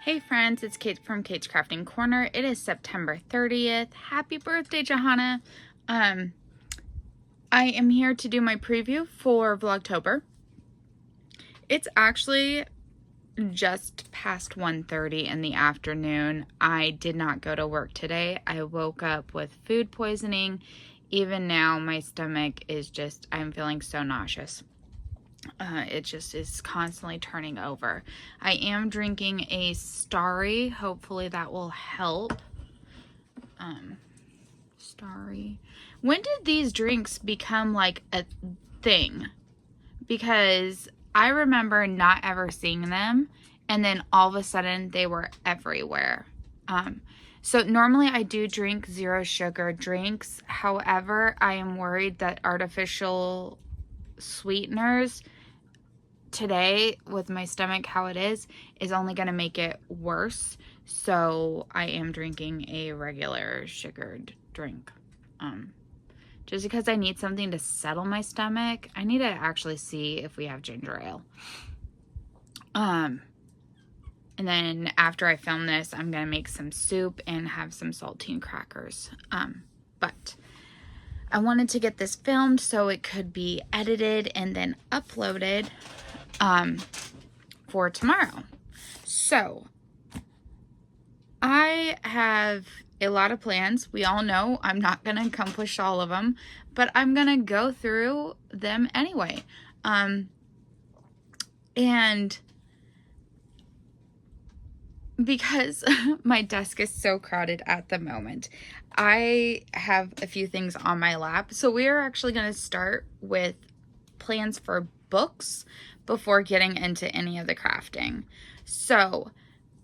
Hey friends, it's Kate from Kate's Crafting Corner. It is September 30th. Happy birthday, Johanna. I am here to do my preview for Vlogtober. It's actually just past 1:30 in the afternoon. I did not go to work today. I woke up with food poisoning. Even now, my stomach is just, I'm feeling so nauseous. It just is constantly turning over. I am drinking a Starry. Hopefully that will help. Starry. When did these drinks become like a thing? Because I remember not ever seeing them, and then all of a sudden they were everywhere. So normally I do drink zero sugar drinks. However, I am worried that artificial sweeteners today, with my stomach how it is only going to make it worse. So I am drinking a regular sugared drink. Just because I need something to settle my stomach. I need to actually see if we have ginger ale. And then after I film this, I'm going to make some soup and have some saltine crackers. But I wanted to get this filmed so it could be edited and then uploaded for tomorrow. So I have a lot of plans. We all know I'm not going to accomplish all of them, but I'm going to go through them anyway. And because my desk is so crowded at the moment, I have a few things on my lap. So we are actually going to start with plans for books before getting into any of the crafting. So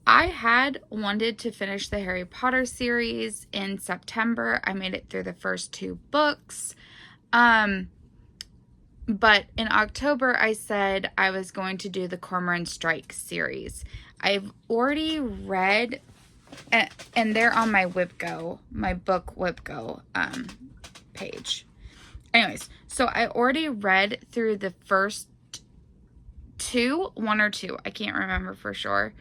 I had wanted to finish the Harry Potter series in September. I made it through the first 2 books. But in October, I said I was going to do the Cormoran Strike series. I've already read, and they're on my Wipgo, my book Wipgo page. Anyways, so I already read through the first 1 or 2, I can't remember for sure,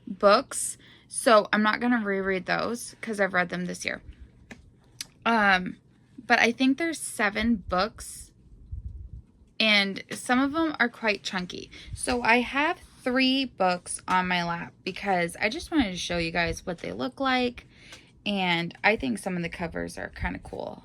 books. So I'm not going to reread those because I've read them this year. But I think there's 7 books, and some of them are quite chunky. So I have 3 books on my lap because I just wanted to show you guys what they look like. And I think some of the covers are kind of cool.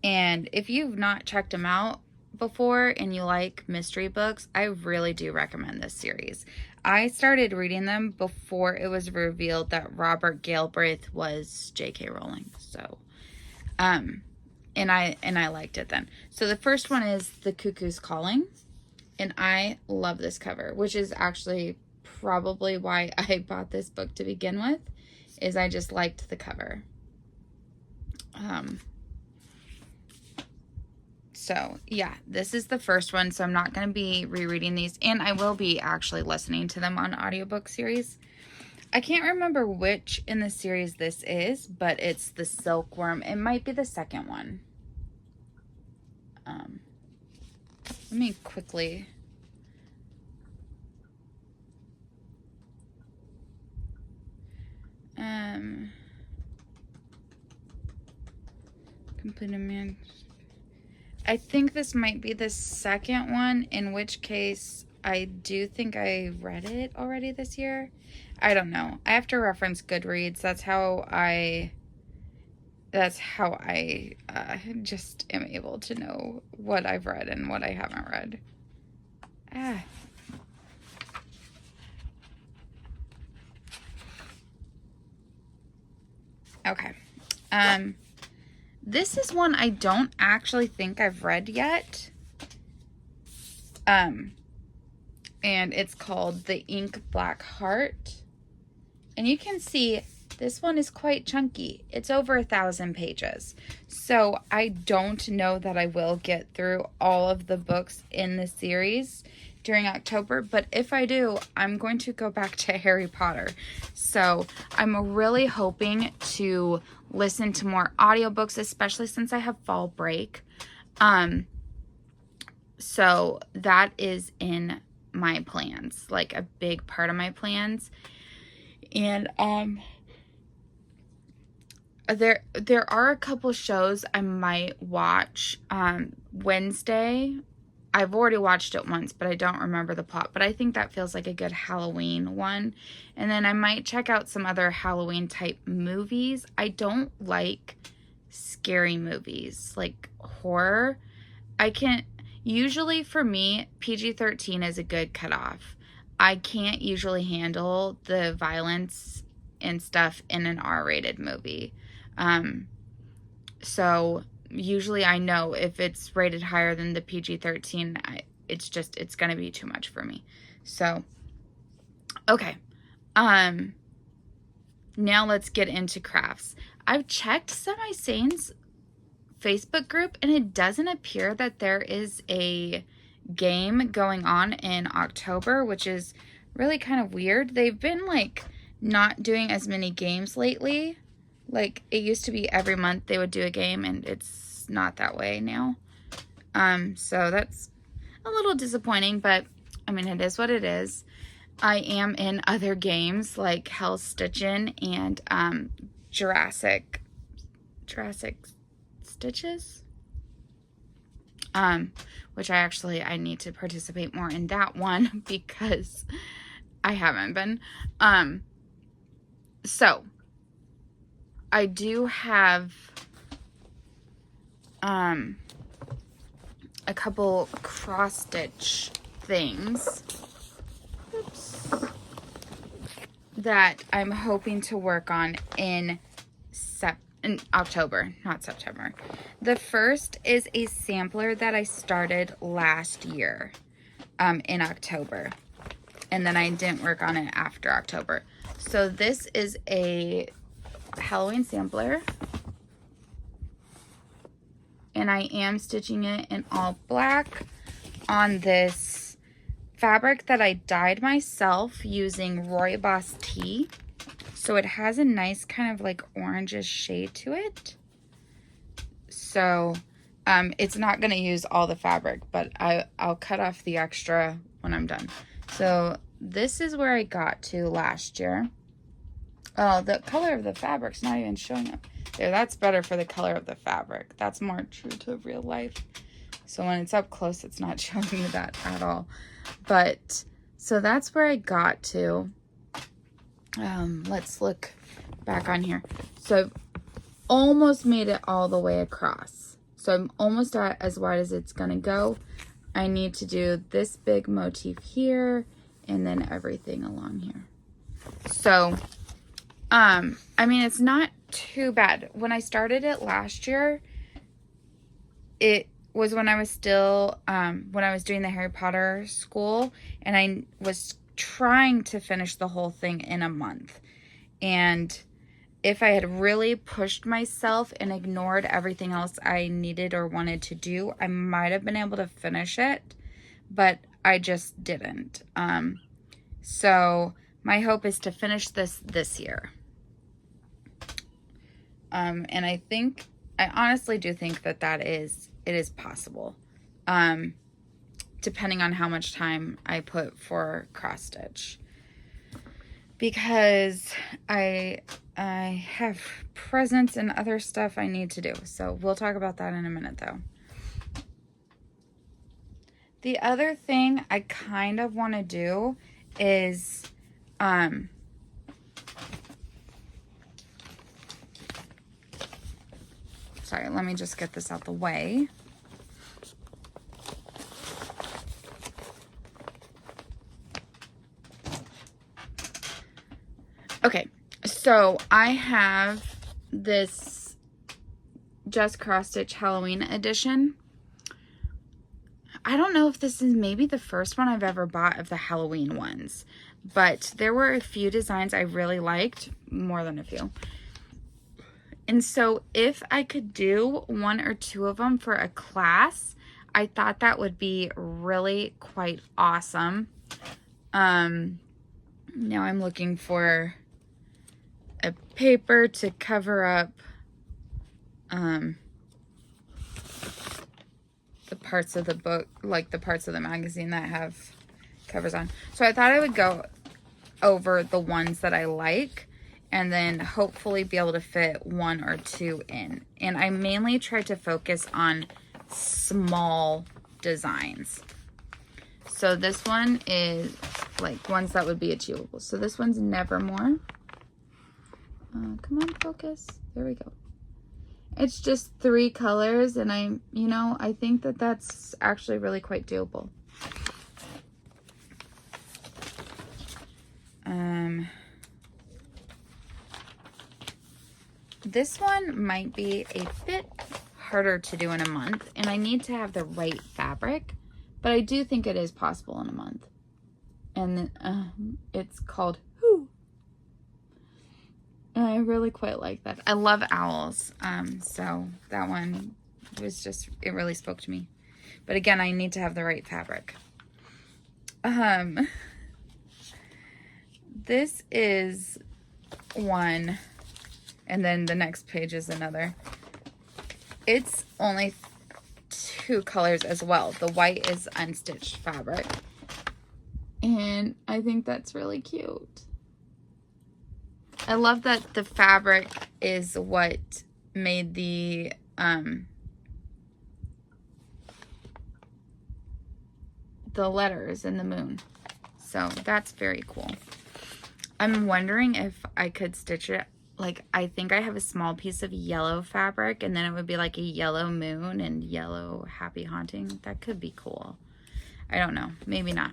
And if you've not checked them out before and you like mystery books, I really do recommend this series. I started reading them before it was revealed that Robert Galbraith was J.K. Rowling. So, and I liked it then. So the first one is The Cuckoo's Calling, and I love this cover, which is actually probably why I bought this book to begin with, is I just liked the cover. So yeah, this is the first one, so I'm not going to be rereading these, and I will be actually listening to them on audiobook series. I can't remember which in the series this is, but it's the Silkworm. It might be the second one. Let me quickly... Complete a man... I think this might be the second one, in which case I do think I read it already this year. I don't know. I have to reference Goodreads. That's how I just am able to know what I've read and what I haven't read. Okay. This is one I don't actually think I've read yet. And it's called The Ink Black Heart. And you can see this one is quite chunky. It's over 1,000 pages. So I don't know that I will get through all of the books in the series during October, but if I do, I'm going to go back to Harry Potter. So I'm really hoping to listen to more audiobooks, especially since I have fall break. So that is in my plans, like a big part of my plans. And there are a couple shows I might watch. Wednesday, I've already watched it once, but I don't remember the plot. But I think that feels like a good Halloween one. And then I might check out some other Halloween type movies. I don't like scary movies, like horror. Usually for me, PG-13 is a good cutoff. I can't usually handle the violence and stuff in an R-rated movie. So usually I know if it's rated higher than the PG-13, it's going to be too much for me. So, okay. Now let's get into crafts. I've checked Semi-Sane's Facebook group, and it doesn't appear that there is a game going on in October, which is really kind of weird. They've been, like, not doing as many games lately. Like, it used to be every month they would do a game, and it's not that way now. So that's a little disappointing, but, I mean, it is what it is. I am in other games, like Hell's Stitchin' and, Jurassic Stitches? Which I need to participate more in that one because I haven't been. So I do have a couple cross stitch things. Oops. That I'm hoping to work on in October, not September. The first is a sampler that I started last year in October. And then I didn't work on it after October. So this is a Halloween sampler. And I am stitching it in all black on this fabric that I dyed myself using Rooibos tea. So it has a nice kind of like orangish shade to it. So it's not going to use all the fabric, but I'll cut off the extra when I'm done. So this is where I got to last year. Oh, the color of the fabric's not even showing up. There, that's better for the color of the fabric. That's more true to real life. So when it's up close, it's not showing you that at all. But, so that's where I got to. Let's look back on here. So I've almost made it all the way across. So I'm almost at as wide as it's gonna go. I need to do this big motif here and then everything along here. So, I mean, it's not too bad. When I started it last year, it was when I was still, when I was doing the Harry Potter school, and I was trying to finish the whole thing in a month. And if I had really pushed myself and ignored everything else I needed or wanted to do, I might have been able to finish it, but I just didn't. So my hope is to finish this year. And I honestly do think that it is possible. Depending on how much time I put for cross stitch. Because I have presents and other stuff I need to do. So we'll talk about that in a minute though. The other thing I kind of want to do is, sorry, let me just get this out the way. Okay, so I have this Just Cross Stitch Halloween edition. I don't know if this is maybe the first one I've ever bought of the Halloween ones, but there were a few designs I really liked, more than a few. And so if I could do one or two of them for a class, I thought that would be really quite awesome. Now I'm looking for a paper to cover up the parts of the book, like the parts of the magazine that have covers on. So I thought I would go over the ones that I like, and then hopefully be able to fit 1 or 2 in. And I mainly try to focus on small designs. So this one is like ones that would be achievable. So this one's Nevermore. Come on, focus. There we go. It's just 3 colors, and I think that that's actually really quite doable. This one might be a bit harder to do in a month, and I need to have the right fabric, but I do think it is possible in a month. And it's called Who. And I really quite like that. I love owls, so that one was just, it really spoke to me. But again, I need to have the right fabric. This is one, and then the next page is another. It's only 2 colors as well. The white is unstitched fabric, and I think that's really cute. I love that the fabric is what made the letters in the moon. So that's very cool. I'm wondering if I could stitch it. Like, I think I have a small piece of yellow fabric, and then it would be like a yellow moon and yellow happy haunting. That could be cool. I don't know. Maybe not.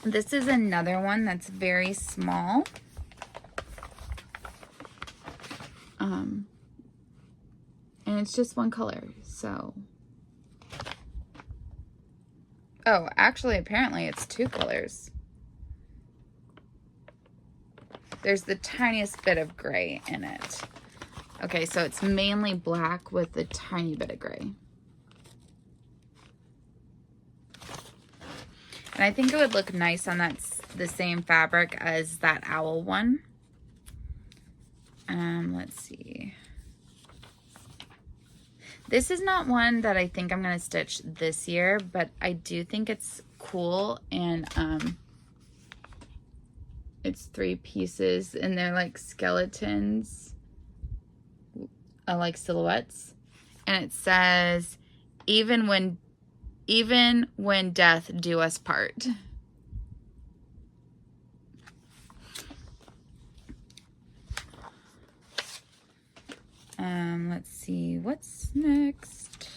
This is another one that's very small. And it's just 1 color, so. Oh, actually, apparently it's 2 colors. There's the tiniest bit of gray in it. Okay, so it's mainly black with a tiny bit of gray. And I think it would look nice on the same fabric as that owl one. Let's see. This is not one that I think I'm going to stitch this year, but I do think it's cool, and it's 3 pieces, and they're like skeletons, like silhouettes, and it says, even when death do us part. Let's see, what's next?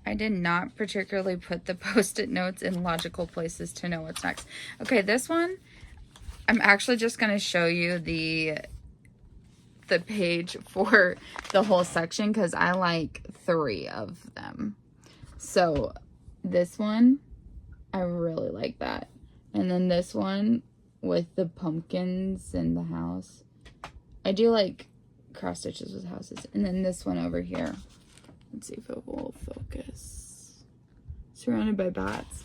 I did not particularly put the post-it notes in logical places to know what's next. Okay, this one, I'm actually just going to show you the page for the whole section, because I like 3 of them. So this one, I really like that. And then this one with the pumpkins and the house. I do like cross stitches with houses. And then this one over here. Let's see if it will focus. Surrounded by bats.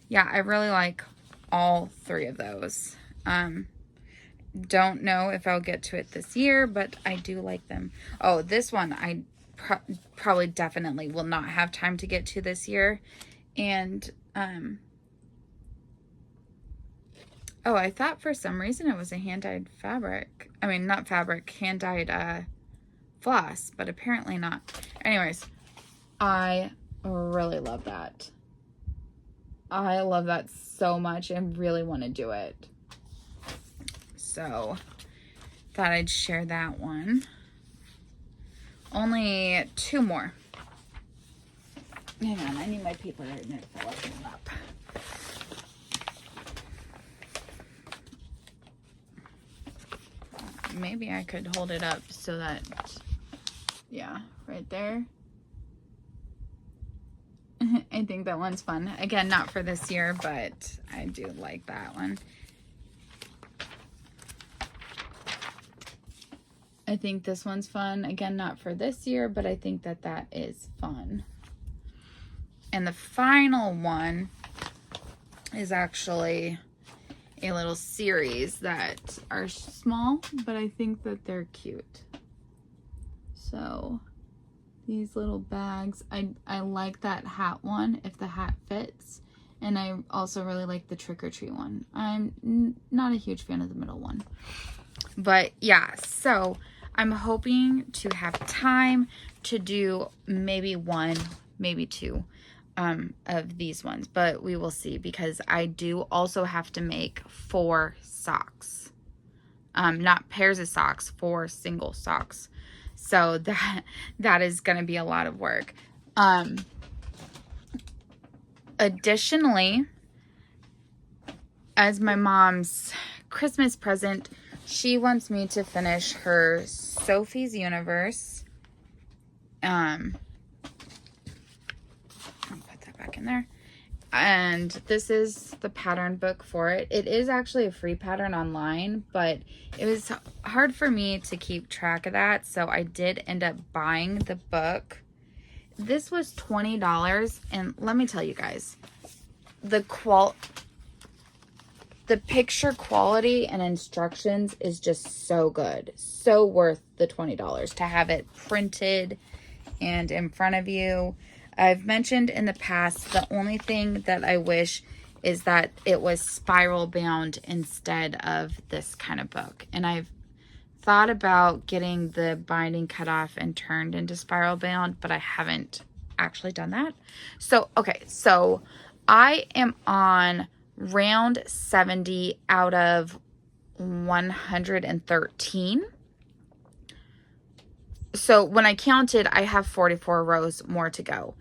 Yeah, I really like all 3 of those. Don't know if I'll get to it this year, but I do like them. Oh, this one I probably definitely will not have time to get to this year. And oh, I thought for some reason it was a hand-dyed fabric. I mean, not fabric, hand-dyed floss, but apparently not. Anyways, I really love that. I love that so much and really want to do it. So, thought I'd share that one. Only 2 more. Hang on, I need my paper right now to fill them up. Maybe I could hold it up so that, yeah, right there. I think that one's fun. Again, not for this year, but I do like that one. I think this one's fun. Again, not for this year, but I think that that is fun. And the final one is actually a little series that are small, but I think that they're cute. So these little bags, I like that hat one if the hat fits, And I also really like the Trick or Treat one. I'm not a huge fan of the middle one. But yeah, so I'm hoping to have time to do maybe one, maybe two of these ones. But we will see, because I do also have to make 4 socks. Not pairs of socks, 4 single socks. So that is going to be a lot of work. Additionally, as my mom's Christmas present, she wants me to finish her Sophie's Universe. I'll put that back in there. And this is the pattern book for it. It is actually a free pattern online, but it was hard for me to keep track of that, so I did end up buying the book. This was $20, and let me tell you guys, the picture quality and instructions is just so good. So worth the $20 to have it printed and in front of you. I've mentioned in the past, the only thing that I wish is that it was spiral bound instead of this kind of book. And I've thought about getting the binding cut off and turned into spiral bound, but I haven't actually done that. So, okay, so I am on round 70 out of 113. So when I counted, I have 44 rows more to go.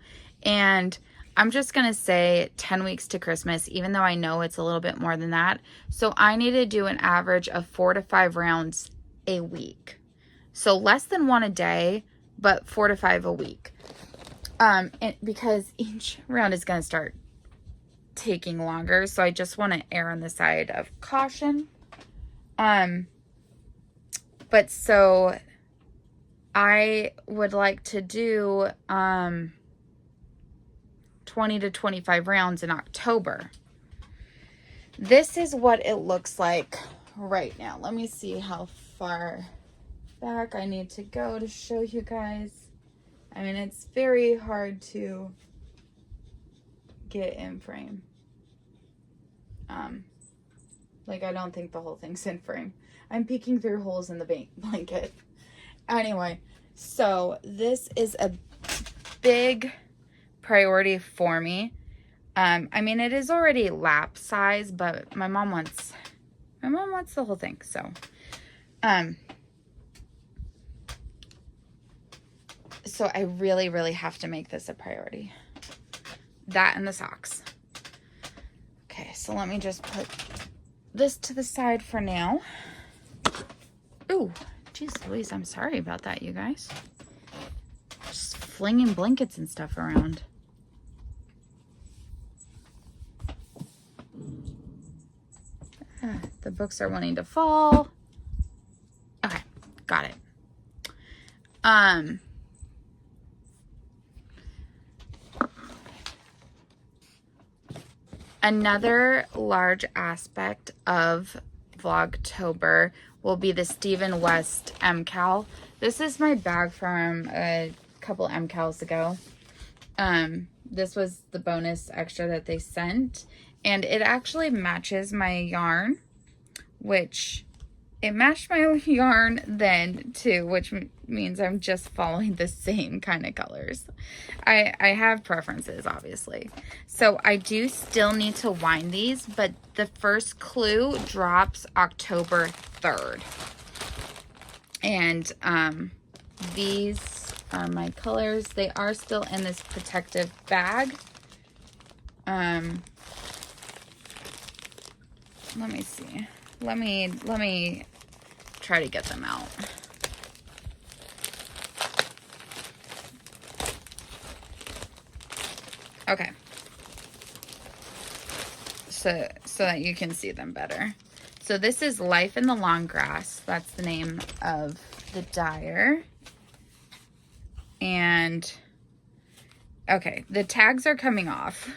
And I'm just going to say 10 weeks to Christmas, even though I know it's a little bit more than that. So I need to do an average of 4 to 5 rounds a week. So less than 1 a day, but 4 to 5 a week. Because each round is going to start taking longer. So I just want to err on the side of caution. But so I would like to do 20 to 25 rounds in October. This is what it looks like right now. Let me see how far back I need to go to show you guys. I mean, it's very hard to get in frame. Like, I don't think the whole thing's in frame. I'm peeking through holes in the blanket. Anyway, so this is a big priority for me. I mean, it is already lap size, but my mom wants the whole thing. So, so I really, really have to make this a priority. That and the socks. Okay, so let me just put this to the side for now. Ooh, geez Louise, I'm sorry about that, you guys. Just flinging blankets and stuff around. The books are wanting to fall. Okay, got it. Another large aspect of Vlogtober will be the Stephen West MCal. This is my bag from a couple MCals ago. This was the bonus extra that they sent, and it actually matches my yarn, which it matched my yarn then too, which means I'm just following the same kind of colors. I have preferences, obviously. So I do still need to wind these, but the first clue drops October 3rd. And these are my colors. They are still in this protective bag. Let me see. Let me try to get them out. Okay. So that you can see them better. So this is Life in the Long Grass. That's the name of the dyer. And okay, the tags are coming off.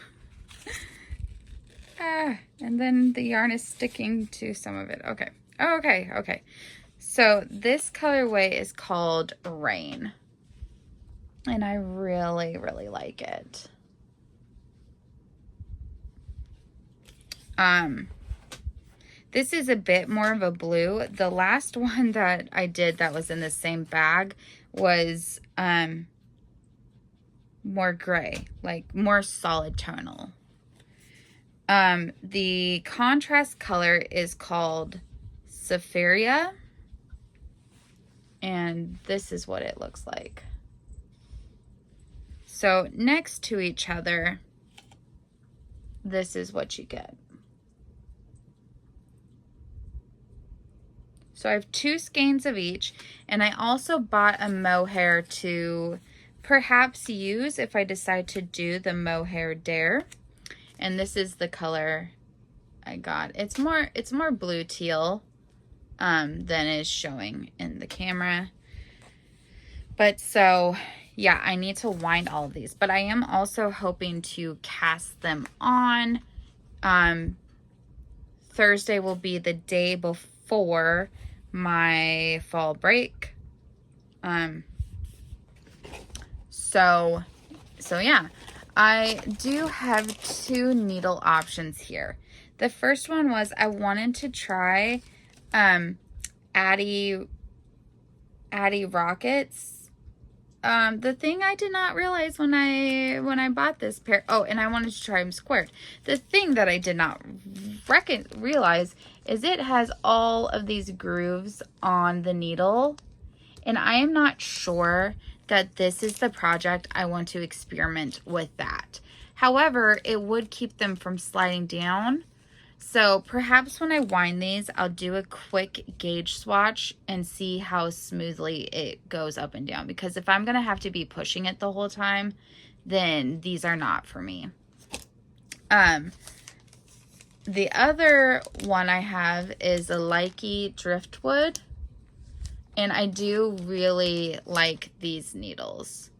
And then the yarn is sticking to some of it. Okay. Oh, okay. So this colorway is called Rain. And I really, really like it. This is a bit more of a blue. The last one that I did that was in the same bag was more gray, like more solid tonal. The contrast color is called Sapphire, and this is what it looks like. So next to each other, this is what you get. So I have 2 skeins of each, and I also bought a mohair to perhaps use if I decide to do the mohair dare. And this is the color I got. It's more blue teal than is showing in the camera. But so yeah, I need to wind all of these, but I am also hoping to cast them on. Thursday will be the day before my fall break. So yeah, I do have 2 needle options here. The first one was I wanted to try Addy Rockets. The thing I did not realize when I bought this pair, oh, and I wanted to try them squared. The thing that I did not realize is it has all of these grooves on the needle, and I am not sure that this is the project I want to experiment with that. However, it would keep them from sliding down. So perhaps when I wind these, I'll do a quick gauge swatch and see how smoothly it goes up and down. Because if I'm going to have to be pushing it the whole time, then these are not for me. The other one I have is a Likey Driftwood. And I do really like these needles.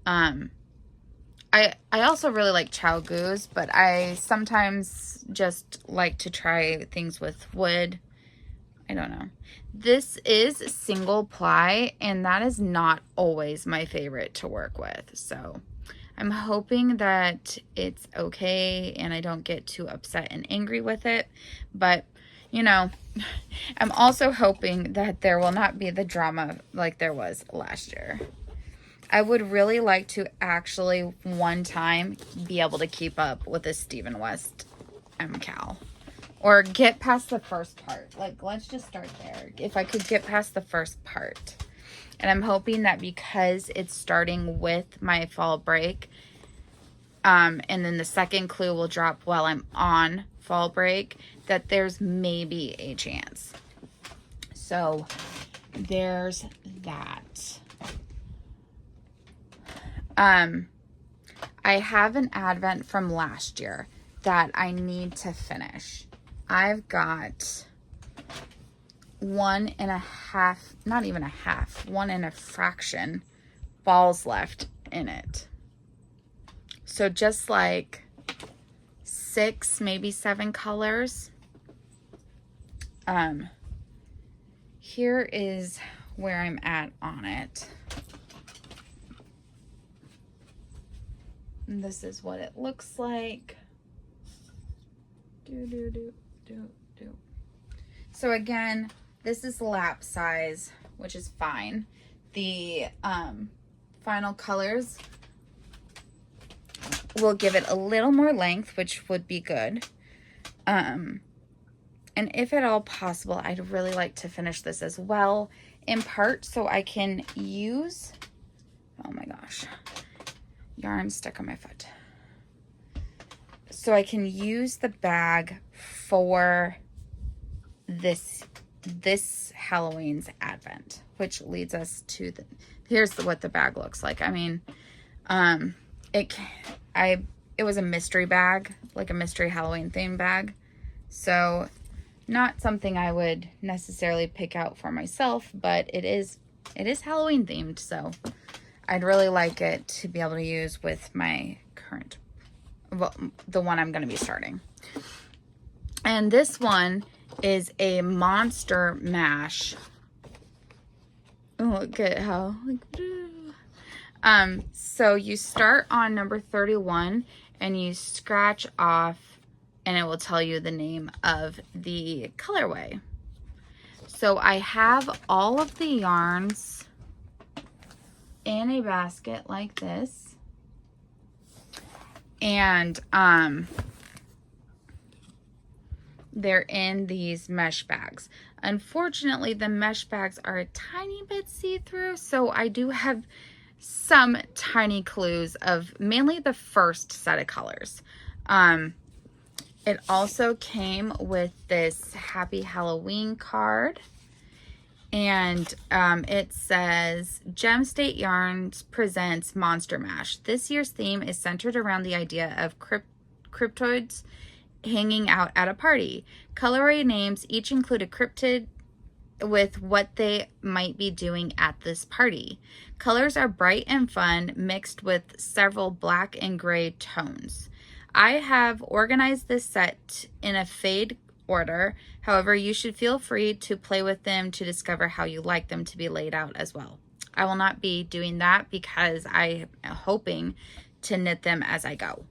I also really like Chow Goose, but I sometimes just like to try things with wood. I don't know. This is single ply, and that is not always my favorite to work with. So I'm hoping that it's okay and I don't get too upset and angry with it. But, you know, I'm also hoping that there will not be the drama like there was last year. I would really like to actually one time be able to keep up with a Stephen West MCal. Or get past the first part. Like, let's just start there. If I could get past the first part. And I'm hoping that because it's starting with my fall break, and then the second clue will drop while I'm on fall break, that there's maybe a chance. So, there's that. I have an Advent from last year that I need to finish. I've got 1.5, not even a half, 1 and a fraction balls left in it. So just like 6, maybe 7 colors. Here is where I'm at on it. And this is what it looks like. So again, this is lap size, which is fine. The final colors will give it a little more length, which would be good. And if at all possible, I'd really like to finish this as well, in part so I can use, oh my gosh, yarn stuck on my foot. So I can use the bag for this Halloween's Advent, which leads us to the, here's what the bag looks like. I mean, it was a mystery bag, like a mystery Halloween themed bag. So not something I would necessarily pick out for myself, but it is Halloween themed. So I'd really like it to be able to use with my current, well, the one I'm going to be starting. And this one is a Monster Mash. Oh, look at how, so you start on number 31 and you scratch off and it will tell you the name of the colorway. So I have all of the yarns in a basket like this, and they're in these mesh bags. Unfortunately, the mesh bags are a tiny bit see-through, so I do have some tiny clues of mainly the first set of colors. It also came with this Happy Halloween card, and it says, Gem State Yarns presents Monster Mash. This year's theme is centered around the idea of cryptoids hanging out at a party. Colorway names each include a cryptid with what they might be doing at this party. Colors are bright and fun, mixed with several black and gray tones. I have organized this set in a fade order. However, you should feel free to play with them to discover how you like them to be laid out as well. I will not be doing that because I am hoping to knit them as I go.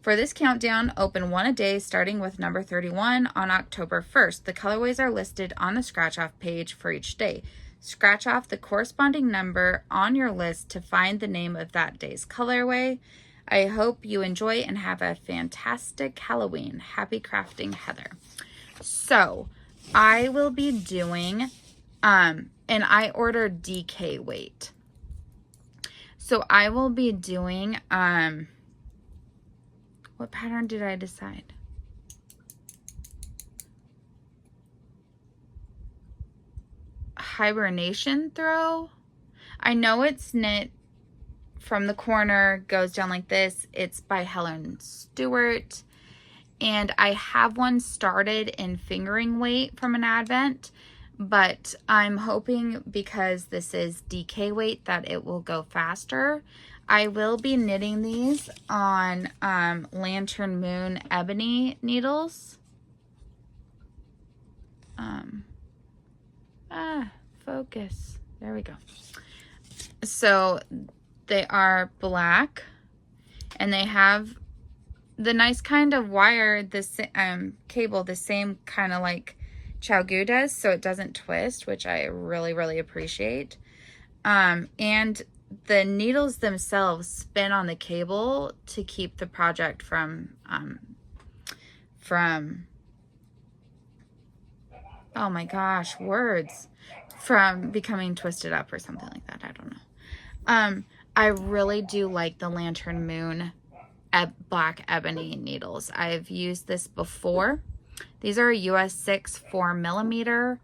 For this countdown, open one a day starting with number 31 on October 1st. The colorways are listed on the scratch-off page for each day. Scratch off the corresponding number on your list to find the name of that day's colorway. I hope you enjoy and have a fantastic Halloween. Happy crafting, Heather. So I will be doing, and I ordered DK weight. So I will be doing, what pattern did I decide? Hibernation throw. I know it's knit from the corner, goes down like this. It's by Helen Stewart. And I have one started in fingering weight from an Advent, but I'm hoping because this is DK weight that it will go faster. I will be knitting these on Lantern Moon ebony needles. Focus. There we go. So they are black, and they have the nice kind of wire, this cable, the same kind of like Chowgu does, so it doesn't twist, which I really, really appreciate. And the needles themselves spin on the cable to keep the project from oh my gosh, words, from becoming twisted up or something like that. I don't know. I really do like the Lantern Moon black ebony needles. I've used this before. These are US 6 4mm.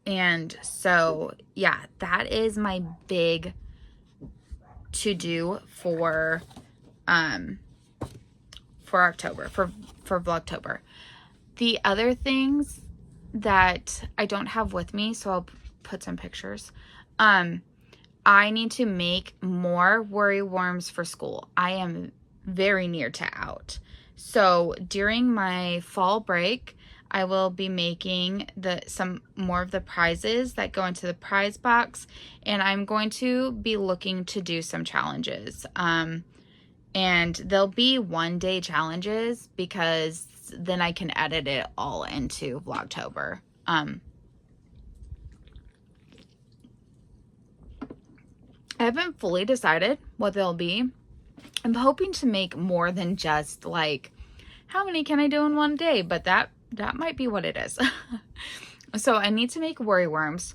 And so, yeah, that is my big to-do for October, for Vlogtober. The other things that I don't have with me, so I'll put some pictures. I need to make more worry worms for school. I am very near to out. So during my fall break, I will be making some more of the prizes that go into the prize box, and I'm going to be looking to do some challenges. And they'll be one-day challenges because then I can edit it all into Vlogtober. I haven't fully decided what they'll be. I'm hoping to make more than just like, how many can I do in one day? But that might be what it is. So I need to make worry worms.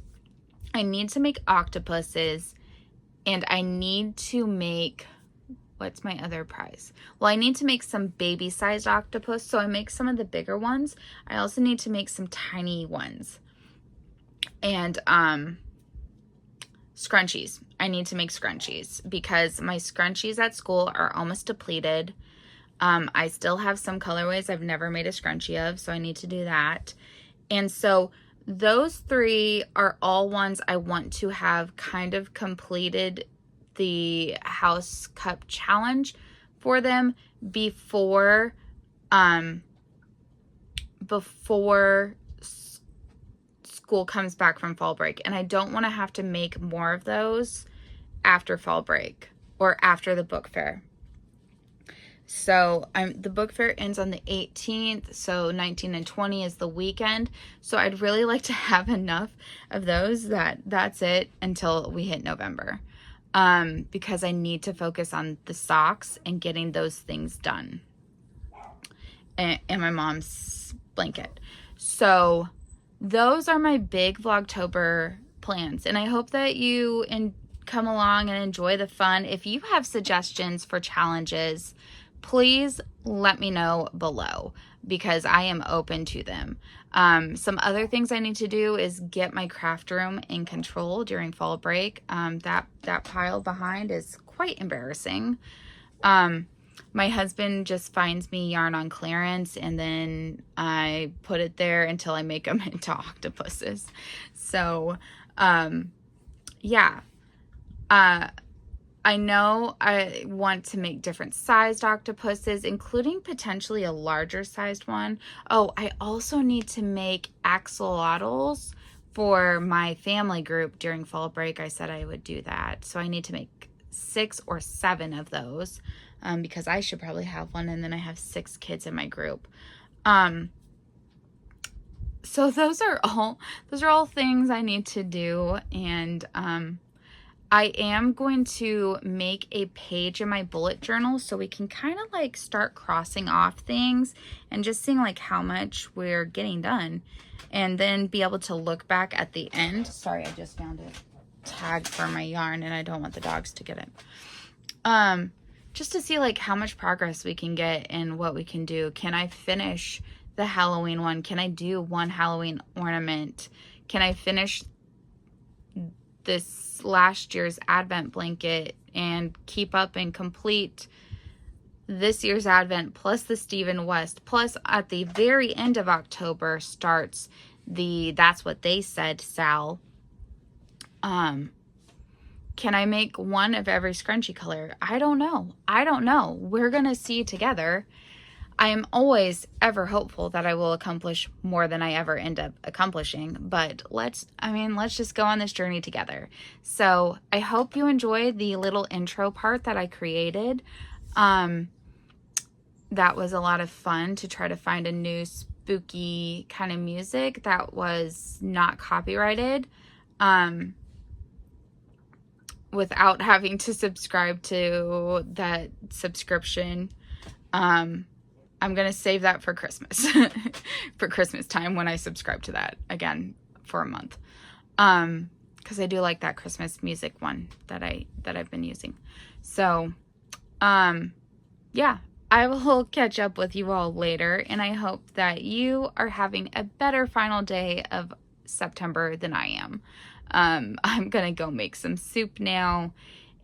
I need to make octopuses. And I need to make, what's my other prize? Well, I need to make some baby-sized octopus. So I make some of the bigger ones. I also need to make some tiny ones. And scrunchies. I need to make scrunchies because my scrunchies at school are almost depleted. I still have some colorways I've never made a scrunchie of, so I need to do that. And so those three are all ones I want to have kind of completed the house cup challenge for them before school comes back from fall break. And I don't want to have to make more of those after fall break or after the book fair. So the book fair ends on the 18th, so 19 and 20 is the weekend. So I'd really like to have enough of those that's it until we hit November. Because I need to focus on the socks and getting those things done. And my mom's blanket. So those are my big Vlogtober plans. And I hope that you come along and enjoy the fun. If you have suggestions for challenges, please let me know below because I am open to them. Some other things I need to do is get my craft room in control during fall break. That pile behind is quite embarrassing. My husband just finds me yarn on clearance and then I put it there until I make them into octopuses. So, yeah. I know I want to make different sized octopuses, including potentially a larger sized one. Oh, I also need to make axolotls for my family group during fall break. I said I would do that. So I need to make 6 or 7 of those because I should probably have one, and then I have 6 kids in my group. So those are all things I need to do, and I am going to make a page in my bullet journal so we can kind of like start crossing off things and just seeing like how much we're getting done, and then be able to look back at the end. Sorry, I just found a tag for my yarn and I don't want the dogs to get it. Just to see like how much progress we can get and what we can do. Can I finish the Halloween one? Can I do one Halloween ornament? Can I finish this last year's Advent blanket and keep up and complete this year's Advent plus the Stephen West, plus at the very end of October starts the That's What They Said Sal. Can I make one of every scrunchie color? I don't know. We're gonna see together. I am always ever hopeful that I will accomplish more than I ever end up accomplishing, but let's just go on this journey together. So I hope you enjoyed the little intro part that I created. That was a lot of fun to try to find a new spooky kind of music that was not copyrighted, without having to subscribe to that subscription. I'm going to save that for Christmas, for Christmas time when I subscribe to that again for a month. Cause I do like that Christmas music one that I've been using. So, yeah, I will catch up with you all later, and I hope that you are having a better final day of September than I am. I'm going to go make some soup now,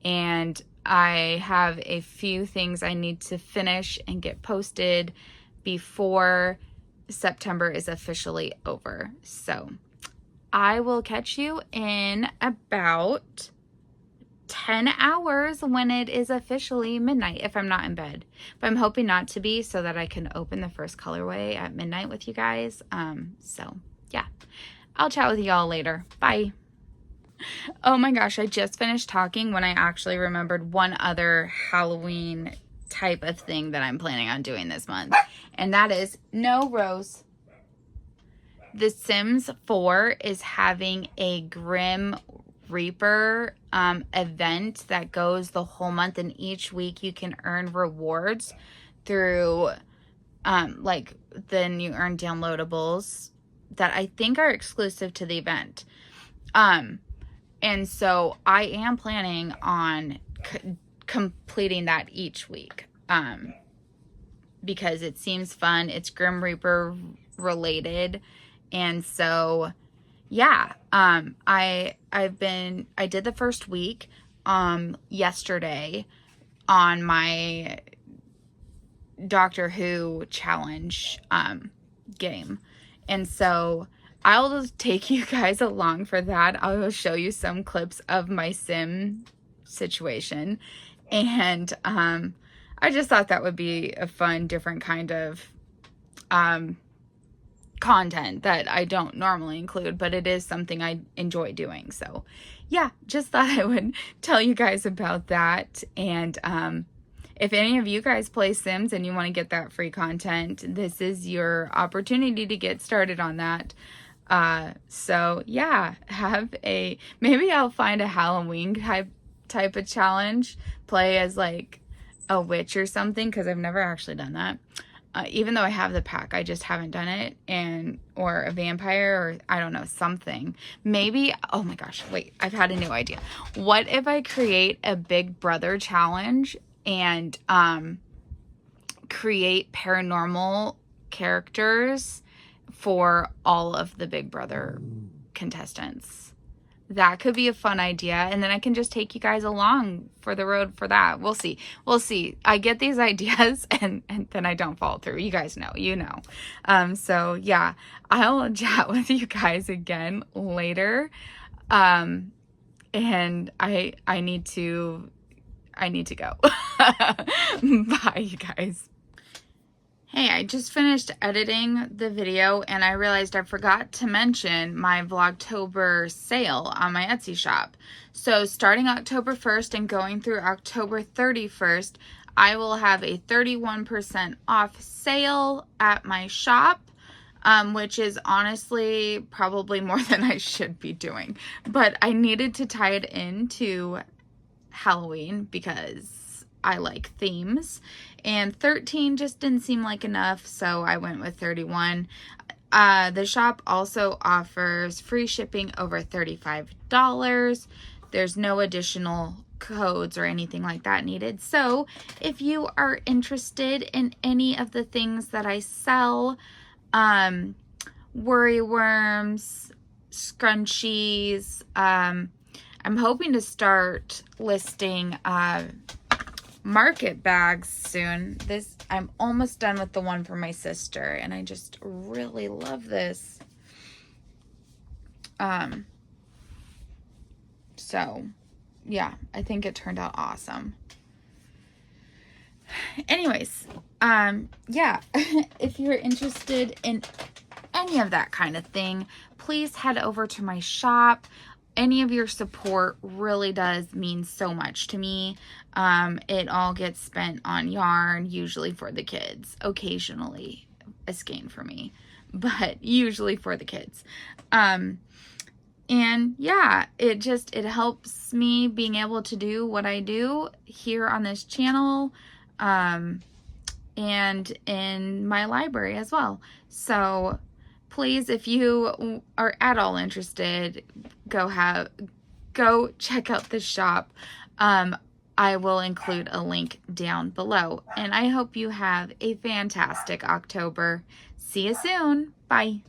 and I have a few things I need to finish and get posted before September is officially over. So I will catch you in about 10 hours when it is officially midnight, if I'm not in bed. But I'm hoping not to be, so that I can open the first colorway at midnight with you guys. So yeah, I'll chat with y'all later. Bye. Oh my gosh, I just finished talking when I actually remembered one other Halloween type of thing that I'm planning on doing this month. And that is, no, Rose. The Sims 4 is having a Grim Reaper event that goes the whole month. And each week you can earn rewards through, then you earn downloadables that I think are exclusive to the event. And so I am planning on completing that each week, because it seems fun. It's Grim Reaper related. And so, yeah, I did the first week, yesterday on my Doctor Who challenge, game. And so I'll just take you guys along for that. I will show you some clips of my sim situation. And I just thought that would be a fun, different kind of content that I don't normally include, but it is something I enjoy doing. So yeah, just thought I would tell you guys about that. And if any of you guys play Sims and you want to get that free content, this is your opportunity to get started on that. So yeah, maybe I'll find a Halloween type of challenge, play as like a witch or something, because I've never actually done that. Even though I have the pack, I just haven't done it, or a vampire, or I don't know, something. Maybe, oh my gosh, wait, I've had a new idea. What if I create a Big Brother challenge and create paranormal characters for all of the Big Brother contestants? That could be a fun idea, and then I can just take you guys along for the road for that. We'll see. We'll see. I get these ideas, and then I don't follow through. You guys know. You know. So, yeah. I'll chat with you guys again later. And I need to go. Bye, you guys. Hey, I just finished editing the video and I realized I forgot to mention my Vlogtober sale on my Etsy shop. So starting October 1st and going through October 31st, I will have a 31% off sale at my shop, which is honestly probably more than I should be doing. But I needed to tie it into Halloween because I like themes. And 13 just didn't seem like enough, so I went with 31. The shop also offers free shipping over $35. There's no additional codes or anything like that needed. So if you are interested in any of the things that I sell, worry worms, scrunchies, I'm hoping to start listing market bags soon. I'm almost done with the one for my sister, and I just really love this. So yeah, I think it turned out awesome. Anyways, yeah, if you're interested in any of that kind of thing, please head over to my shop. Any of your support really does mean so much to me. It all gets spent on yarn, usually for the kids. Occasionally a skein for me, but usually for the kids. And yeah, it helps me being able to do what I do here on this channel, and in my library as well. So please, if you are at all interested, go check out the shop. I will include a link down below. And I hope you have a fantastic October. See you soon. Bye.